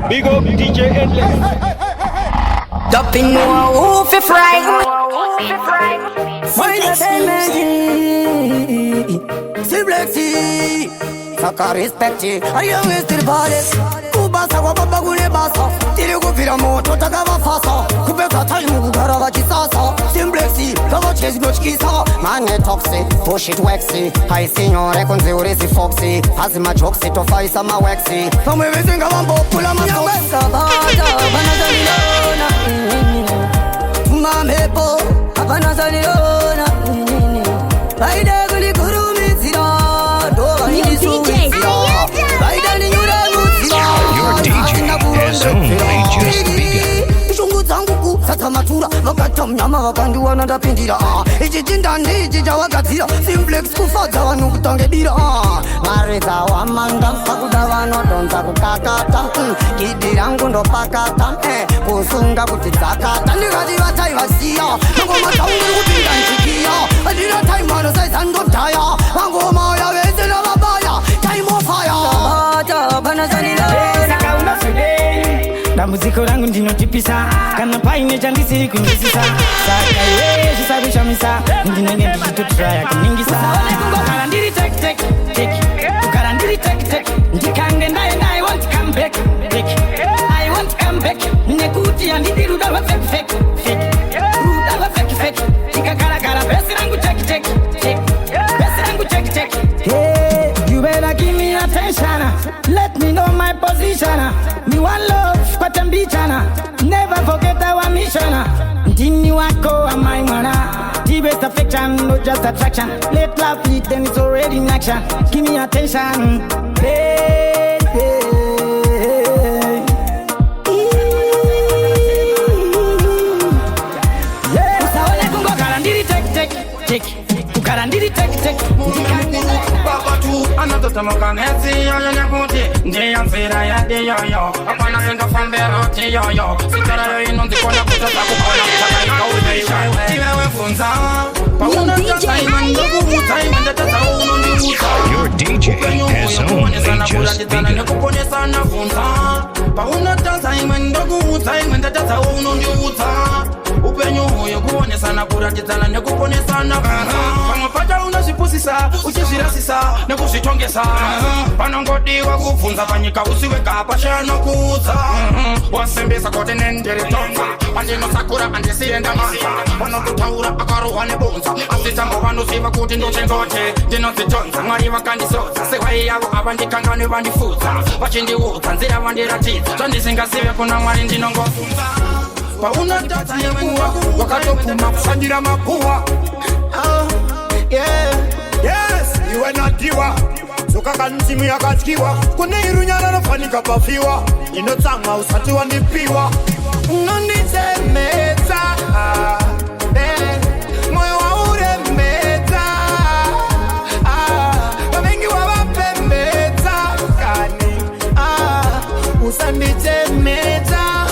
Big up DJ ENDLEZZ. Dumping no who fi fry. Simplexi, saka respecti. Ayang estir bales. Kubasa kwa baba gule basa. Tiri kufira moto takava fasa. Kubeka time kugara kisasa. Simplexi, kava chase no chikisa. Mane toxic, push it waxy. Hai signore konzi urisi foxy. Hazima jokesi tofaisa ma waxy. Pamwe vizinga wambo pula masoksi. Sabada, banazalilona. Mamepo, abanazalilona. Baide guli guru mizira. Your DJ has only just begun. Shungu zangu sasa matura wakati mnyama wakandiwa na ndapindira. Ichi jindani ichi jawakatira. Simplex kufata wanu kutangedira. Marita wa manda sakudawa no donza kukakata. Kidirangu ndo pakata. Kusunga kutizakata. Nikaji watai wasia. Nangoma taungu kupinga nchikia. Adira time wano saisa ndo taya. Nangoma ya weze na mabaya. Time of fire. Sabata banazalila. Kauna fede na muziko rangu ndinotipisa. Kana paine chandisiri kunyisisa. Saka ye shisabisha misa. Ndinenge nditutraya kuningisa. Ukarandiri tek tek tek. Ukarandiri tek tek. Ndikange ndaye I want to come back. I want to come back. Nekuti andidi ruda wa fake fake fake. Ruda wa fake fake. Tikakara kara besi rangu tek tek tek. Besi rangu tek tek. Hey, you better give me attention. Let me know my position. Me one love kwa tembichana. Never forget our mission. Ndini wako wa my mana. The best affection, not just attraction. Let love lead, then it's already in action. Give me attention. Hey, hey. Ukarandiri tek tek. Papa tu anotota mokanezi yo nyakuti. Ndiya mfira ya diyo yo. Apana sendo famberoti yo yo. Sikara yo inundi kona kutota kukona kutaka ikaudesha. Tiwewe funza. Pauna tata imandogu muta imandata unundi muta. Your DJ has only just begun. Nekupone sana funza. Pauna tata imandogu muta imandata unundi muta. Upenyo huyo kuone sana kuratizana nekupone sana. Pamapata unashipusisa, uchishirasisa, nekushitongesa. Panangodiwa kufunza panyika usiweka pashana kuza. Wasembesa kote nendere tonga. Panjino sakura andesienda manta. Panokutaura akaruwa nebunza. Asitambo vanusiva kuti ndochengote. Dino zitonza, ngari vakandisoza. Sewayi yavo avandikangane vandifuza. Vachindiuza, nzira vandiratiza. Tandisingasive kuna mwari ndinongofunza. Pauna tata yekuwa wakatopuma kusanjira mapua. Yeah, yes, you are not diwa. Soka kansimu ya kachiwa. Kune irunyana nafanika pafiwa. Inotama usati wandipiwa. Unonite meta. Moyo wa ure meta. Wamengi wawape meta. Kani usandite meta.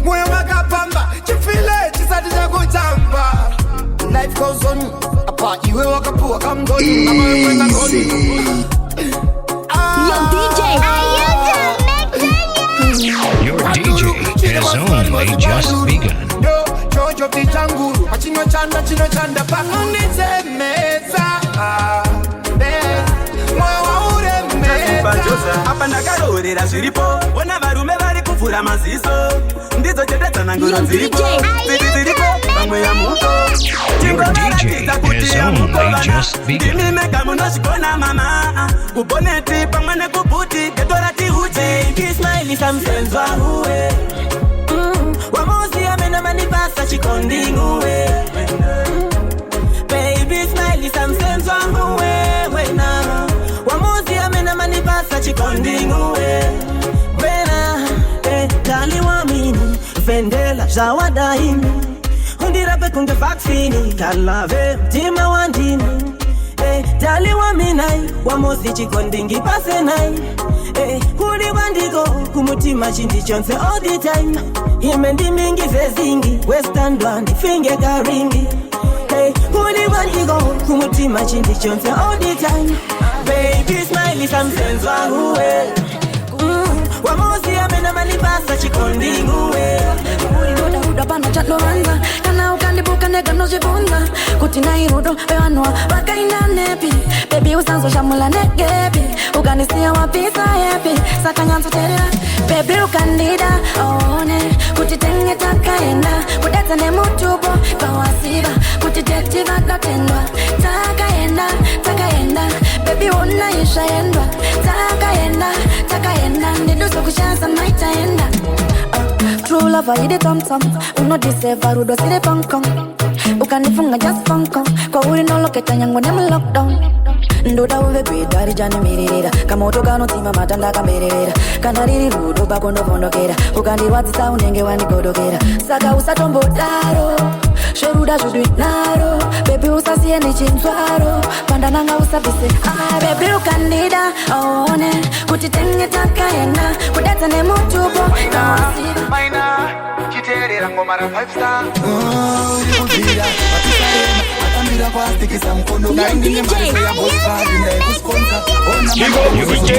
Moyo makapamba chifile chisati cha kuchamba. Life goes on. Apa iwe wakapua kamdoni. Your DJ has only just begun. Jojo pitanguru achino chanda panonite meza. Moyo wa ure meza. Apa ndakarorera zviripo. Ona varume vari kuvhura maziso. Ndidzo chete nangoro dziripo. Dziripo pamwe ya muto. Your DJ has only just begun. Ndimeka munoshikona mama. Kuboneti pamwe nekubuti. Ketora tihuti. Kismaili samsenzwa huwe. Wamozi amena manifasta chikondi nguwe. Baby smiley samsenzwa huwe. Wena wamozi amena manifasta chikondi nguwe. Wena dali wamini vendela zawadaini. Undirape kunge vaccini kalave mtima wandini. Dali waminai wamozi chikondingi pasenai. Kuli wandiko kumutima chindi chonse all the time. Imendi mingi zezingi western blonde finger garingi. Kuli wandiko kumutima mutima chindi chonse all the time. Baby smile sometimes wahuwe. Wamosi amena malibasa chikondi nguwe. Uda uda bana chat loranza. Kana ukandibuka nega no jibunda. Kutina irudo bewanwa wakaina nepi. Baby usanzo shamula negepi. Ukanisia wapisa happy. Sakanyanzo terera. Baby ukandida one. Kutitenge takaenda. Kudeta ne mutubo kawasiba. Kutitektiva katendwa. Takaenda, takaenda. Baby una isha endwa. Takaenda. Ndiduso kushansa maitaenda. True love I did tom tom. Uno diseva rudo sile pongkong. Ukanifunga just pongkong. Kwa uri no loketa nyango nemu lockdown. Ndoda uve bidari jani miririra. Kama utogano tima matanda kamerera. Kanariri rudo bakondo kondokera. Ukandi watisa unenge wani kodokera. Saka usatombo daro. Sheruda judu naro. Baby usasie ni chimswaro. Pandananga usabise. Baby ukandida one. Kutitenge takaenda. Kudeta ne mutubo Maina chiterera ngoma ra 5 star. Kuvira watisarema atamira kwa stikisa mkondo kaingine mare ya boss card ndai kusponsor. Your DJ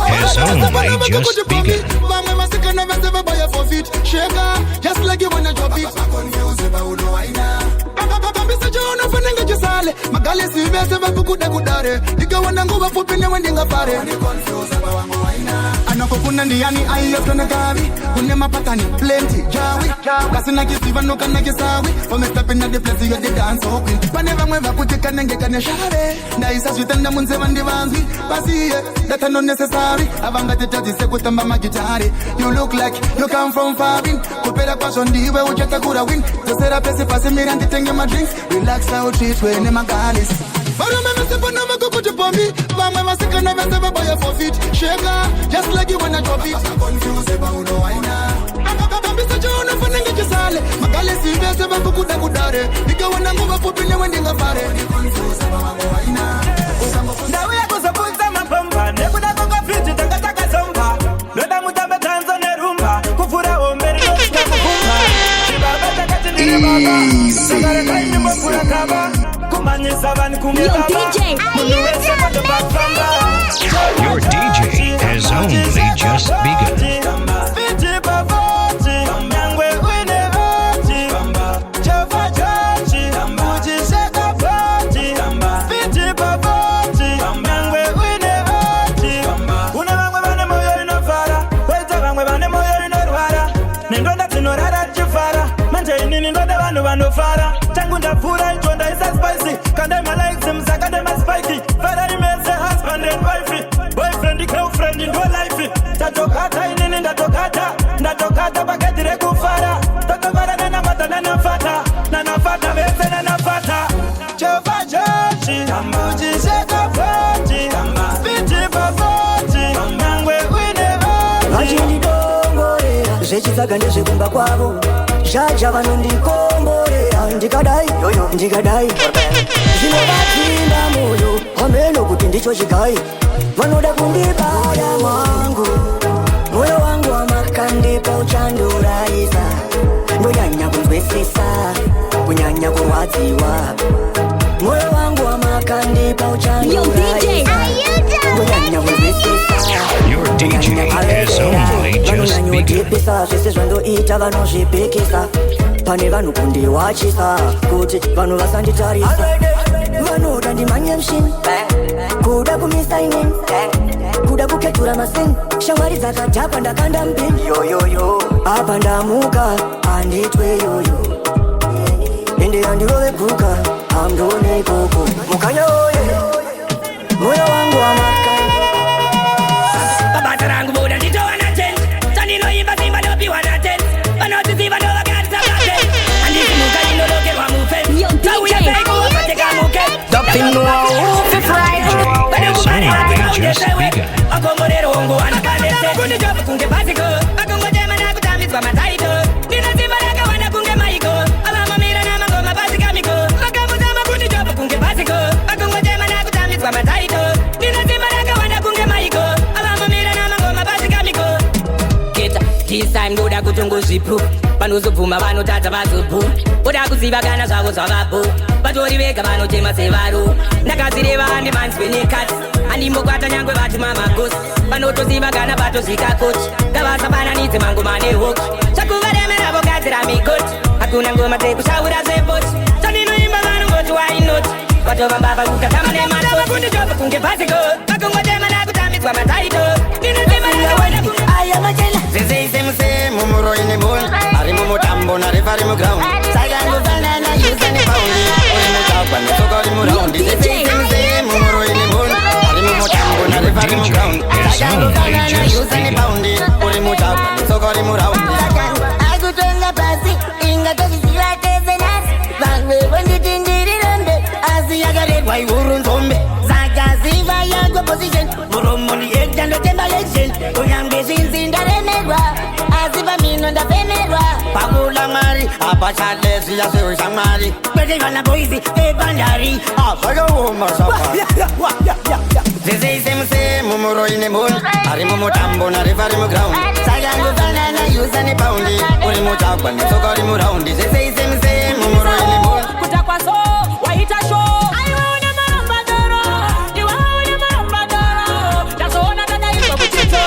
has only just begun. Mama masika na vese boy for fit. Shega just like you wanna drop it. Confused about uno aina. Papa mbisa jona fanenga jisale. Magale si vese vakukuda kudare. Diga wana nguva fupi ne wendinga pare. Confused about wango aina. Anakokuna ndiani ayo na gavi. Kune mapatani plenty jawi. Kasina kisiva no kana kisawi. For me step in the place you the dance so queen. Paneva mweva kutika nenge kane share. Ndaisa switenda munze vandi vanzi. Basi that are not necessary. Avanga tetaji se kutamba magitari. You look like you come from far in. Kupera passion diwe ujeta kura win. Tosera pese pase mirandi tenge my drinks. Relax out treat we ne magalis. Barama mesepa na makukuti pombi. Vama masika na veseva boya for fit. Shega just like you wanna drop it. Confused about uno aina. Mbisa jona fanenga jisale. Magale si veseva kukuda kudare. Nika wana nguva fupi ne wendinga pare. Confused about wango aina. Ndawe ya kusapunza mapamba. Nekuda konga fiti taka somba. Loda mutamba tanzo nerumba. Kufura omberi loska kukumba. Shibaba takati nile baba. Sagare kaini mbokura kaba. Your DJ has only just begun. Fura ichonda isa spicy. Kandema like them, sakadema spiky. Father imese husband and wife. Boyfriend, girlfriend in your life. Tatokata inini ndatokata. Ndatokata paketi rekufara. Tatokata nanamata nanafata. Nanafata vese nanafata. Chova jochi. Uji sheka pochi. Spiti papochi. Nangwe wine ochi. Vajini dongore. Zechitsaga ndezvekumba kwavo. Jaja vanondikombore. Ndikadai, ndikadai. Zvinovatimba moyo. Wameno kuti ndicho chigai. Vanoda kundibaya mwangu. Moyo wangu wamakandipa uchanduraisa. Ndonyanya kunzwisisa. Kunyanya kurwadziwa. Moyo wangu wamakandipa uchanduraisa. Ndonyanya kunzwisisa. Your DJ has only just begun. Zvese zvandoita vanozvipikisa. Pane vanhu kundiwachisa kuti vanhu vasanditarisa. Vanoda ndimanye mshini. Kuda kumisa inini. Kuda kuketura masini. Shamwari dzakajapa ndakanda mpini. Yoyoyo. Apa ndamuka anditwe yoyo. Ende andirove guka amdone koko. Mukanya oye. Moyo wangu wa makanya. Babata rangu buda ndito wana ten. Tanino imba simba dobi wana ten. Banoti ziva doba gati sabate. Andisi muka ino loke wa mufen. Tawi ya saiku wapateka muke. Dumping no for Friday. Has only just begun. Akomodero ongo wana kanese. Kundi jobu kunge basiko. Akongo jema na kutambizwa mataito. Nina simba laka wana kunge maiko. Alama mira na mangoma basika miko. Akamuzama kundi jobu kunge basiko. Akongo jema na kutambizwa mataito. Nina simba laka wana kunge maiko. Alama mira na mangoma basika miko. Kita, this time buda kutungu zipu. Vanozobvuma vanotadza vazobu. Uda kuziva kana zvavo zvavabu. Batori vega vanotema sevaru ndakazireva andi manswene cut andimbokwata nyangwe vati mama ghost vanotoziva kana vatozvika kochi ngavasabananidze mangoma nehoki chakuvaremera vogadzira migoti hakuna ngoma dzekushaura zveboti chandinoimba vanongoti wainoti vatovambava kukatama nemasoti kunditopa kunge bhasiko vakongotema nakutambidzwa mataito ndinotemanaawaiayamachela zviseisemu muroine mboni ari mumutambo narefa ari muground sakangofanana yusane paundi uri mutagwa netsoka uri muraundi zviseisemu muroine mboni ari mumutambo narefa ari muground sakangofanana yusane paundi uri mutagwa netsoka uri muraundi akutonga pasi ingatozviziva tese nasi vamwe vonditindirirombe asi yakarerwa iuru nzombe zakaziva yako position muromoni ektandotemba lection kunyange zvinzi ndaremerwa asi pamino ndafemerwa pakula mwari apachalezi yaseusha mwari kwete vana boizi ebandari azvayoomasa zviseisemu muroine mboni ari mumutambo narefa ari muground sakangofanana yusa nepaundi uri mutagwa netsoka uri muraundi zviseisemu muroine mboni kutakwaso waita show aiwaona marambadoro iwaona marambadoro ndazoona dadaizwa kuchito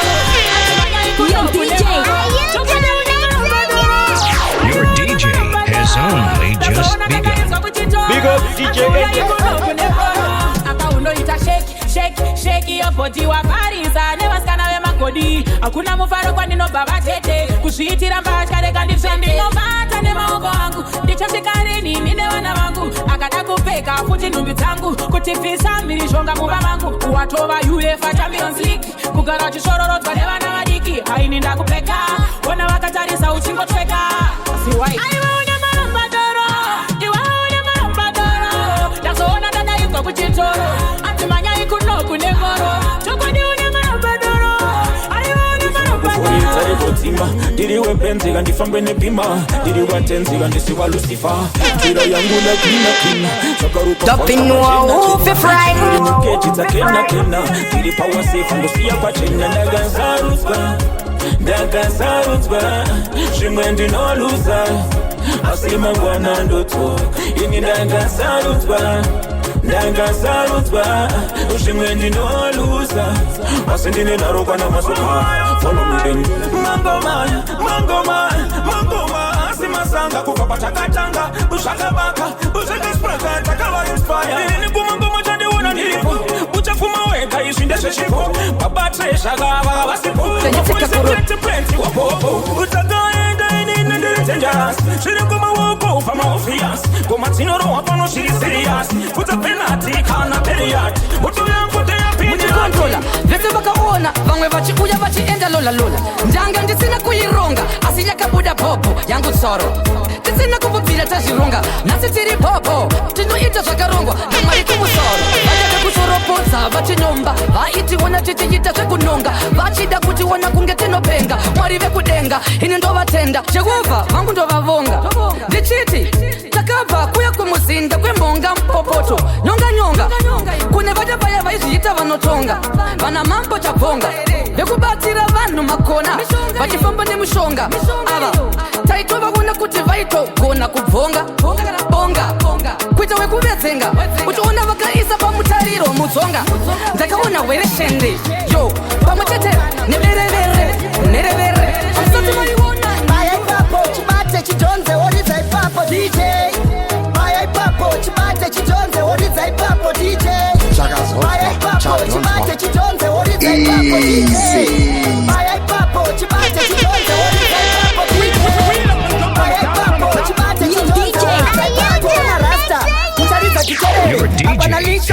Your DJ has only just begun. Big up DJ akaunoita sheki yobhoti waparisa nevasikana vemakodi hakuna mufaro kwandinobva vatete kuzviitira mbatya reka nditsve ndinobata nemaoko angu ndichasvikarini nine vana vangu akada kupfeka futi nhumbi dzangu kuti bvisa mhirizhonga muva vangu watova uefa champions league kugara uchishororodzwa nevana vadiki haini ndakupfeka ona vakatarisa uchingotweka siwai aiwaona marambadoro iwaona marambadoro ndazoona dadaizwa kuchitoro antimanyai kunoku nekoro chokodiune marambadoro aiwaona marambadoro ndiriwe benzi kandifambe nepima ndiriwa tenzi kandisiwa lucifer njira yangu lakinakina chakarukakechidzakena ndiri pawasefu ndosiya kwachena ndagazarudzwa zvimwe ndinoluza asi mangwana ndoto ini ndagazarudzwa zvimwe ndinoluza asi ndine narokwana masoka follow me then mangoma asi masanga kuva patakatanga uzvakavaka uzvakaspraka takava inspire ini kumangoma chandiona ndiripo uchafuma wega izvi ndezvechipo babatre zvakava vasipo plenty wapopo utakaenda inini ndiri dangerous zviri kumaoko pamaoffias ngoma dzinorohwa pano zviri serious futa penalty kana period muchikontrola vese vakaona vamwe vachiuya vachienda lolalola ndanga ndisina kuironga asi yakabuda bhobho yangu tsoro tisina kubvubvira tazvironga nhasi tiri bhobho tinoita zvakarongwa namwari kumusoro vachada kusoropodza vachinyomba vaitiona tichiita zvekunonga vachida kutiona kunge tinopenga mwari vekudenga ini ndovatenda jehovha vangu ndovavonga ndichiti takabva kuya kumuzinda kwembonga mpopoto nyonga kune vatapaya vaizviita vanotonga vana mambo chabvonga vekubatsira vanhu makona vachifamba nemushonga ava taitovaona kuti vaitogona kubvonga bonga kuita wekuvedzenga uchiona vakaisa pamutariro mudzonga ndakaona wereshende yo pamwe chete nerevere asati maiona baya ipapo chibate chidhonze woridza ipapo DJ baya ipapo chibate chidhonze woridza ipapo DJ baya ipapo chibate chidhonze woridza ipapo DJ baya ipapo chibate chidhonze woridza ipapo DJ baya ipapo chibate chidhonze woridza ipapo rasta mutaridza Your DJ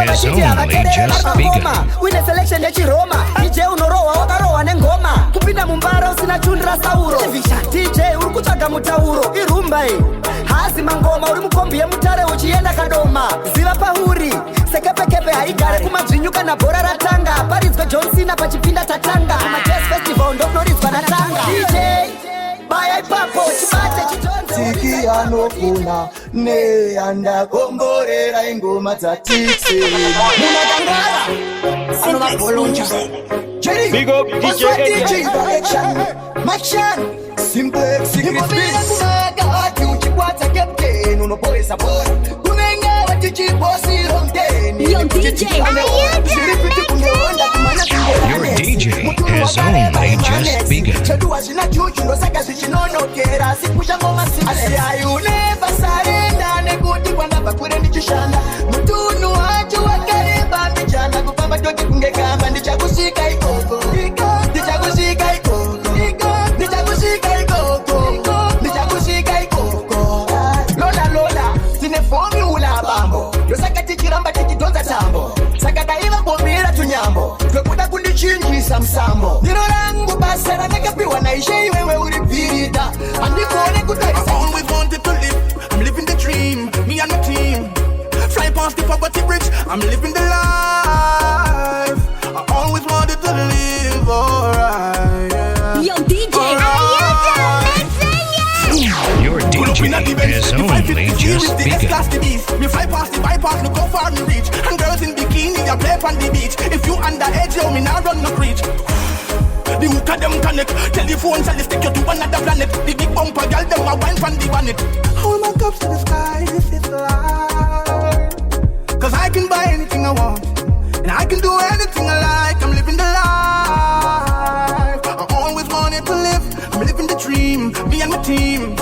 has only just begun. Wine selection yechiroma DJ unorohwa wakarohwa nengoma kupinda mumbara usina chundra sauro DJ uri kutsvaga mutauro irumba hazi mangoma uri mukombi yemutare uchienda kadoma ziva pauri sekepekepe haigare kumadzvinyu kana bhora ratanga paridzwe John Cena pachipinda tatanga kumajazz festival ndokunoridzwa natanga DJ baya ipapo chibate chitonze tiki anofuna neandakomborera ingoma dzatiksi munakangara anovabolonja Big up DJ direction Maction Simple Secret Beats kwata captain unopoesa boy kunenge watichi bosi lonten Yo DJ, Your DJ has only just begun. chadua zina chuchu ndosaka zichinonokera sikusha ngoma I will never surrender nekuti kwanabva kure ndichishanda mutunu wacho wakareba mbichana kupamba toti kunge kamba ndichakusika ikoko ndichakusika ikoko ndichakusika ikoko ndichakusika ikoko lola tine formula bambo ndosaka tichiramba tichidonza tambo saka daiva bomira tunyambo twekuda kundichinjisa msambo ndiro rangu basa ranakapiwa naishe iwewe uri bhirita andikone kutarisa I always wanted to live, I'm living the dream, me and my team. Fly past the poverty bridge, I'm living the life. I always wanted to live alright, yeah. Yo DJ, Your DJ has only just begun. Me fly past the bypass, look how far me reach. And girls in bikini, they play on the beach. If you underage, yo, me not run no preach. The hook of them connect. Telephones and they stick you to another planet. The big bumper girl, them a wine from the bonnet. Hold my cups to the sky, this is life. Cause I can buy anything I want, and I can do anything I like. I'm living the life I always wanted to live. I'm living the dream, me and my team.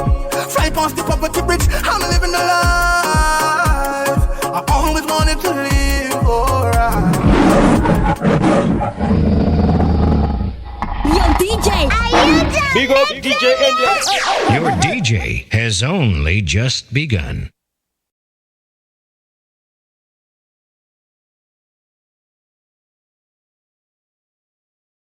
Fly past the poverty bridge, I'm living the life I always wanted to live, alright. Yo DJ, Big up DJ ENDLEZZ. Your DJ has only just begun.